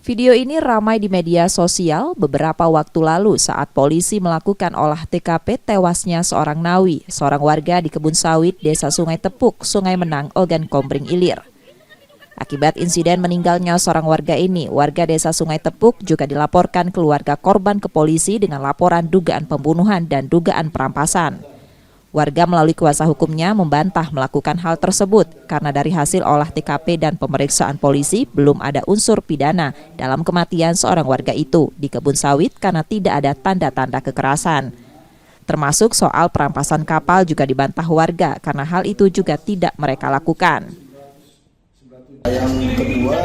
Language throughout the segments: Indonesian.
Video ini ramai di media sosial beberapa waktu lalu saat polisi melakukan olah TKP tewasnya seorang Nawi, seorang warga di kebun sawit Desa Sungai Tepuk, Sungai Menang, Ogan Kombring Ilir. Akibat insiden meninggalnya seorang warga ini, warga Desa Sungai Tepuk juga dilaporkan keluarga korban ke polisi dengan laporan dugaan pembunuhan dan dugaan perampasan. Warga melalui kuasa hukumnya membantah melakukan hal tersebut karena dari hasil olah TKP dan pemeriksaan polisi belum ada unsur pidana dalam kematian seorang warga itu di kebun sawit karena tidak ada tanda-tanda kekerasan. Termasuk soal perampasan kapal juga dibantah warga karena hal itu juga tidak mereka lakukan. Yang kedua,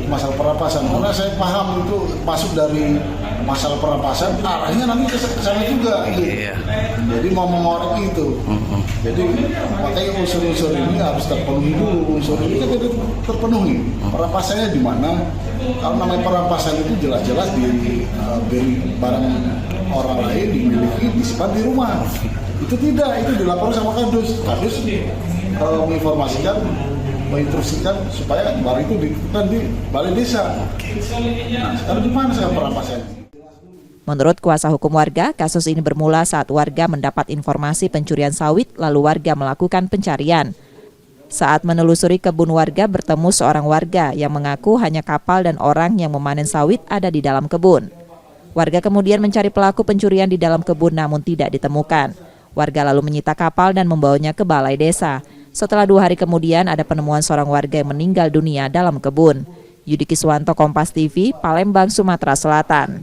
masalah perampasan. Karena saya paham itu masuk dari masalah perampasan, arahnya nanti ke sana juga. Gitu. Jadi mau mengorek itu. Jadi makanya unsur-unsur ini harus terpenuhi dulu. Unsur ini kan tidak terpenuhi. Perampasannya di mana? Kalau namanya perampasan itu jelas-jelas diberi barang orang lain dimiliki, disimpan di rumah. Itu tidak, itu dilaporkan sama Kadus. Kadus menginstruksikan supaya barang itu dititipkan di balai desa. Nah, sekarang di mana sekarang perampasannya? Menurut kuasa hukum warga, kasus ini bermula saat warga mendapat informasi pencurian sawit, lalu warga melakukan pencarian. Saat menelusuri kebun warga, bertemu seorang warga yang mengaku hanya kapal dan orang yang memanen sawit ada di dalam kebun. Warga kemudian mencari pelaku pencurian di dalam kebun namun tidak ditemukan. Warga lalu menyita kapal dan membawanya ke balai desa. Setelah 2 hari kemudian ada penemuan seorang warga yang meninggal dunia dalam kebun. Yudi Kiswanto, Kompas TV, Palembang, Sumatera Selatan.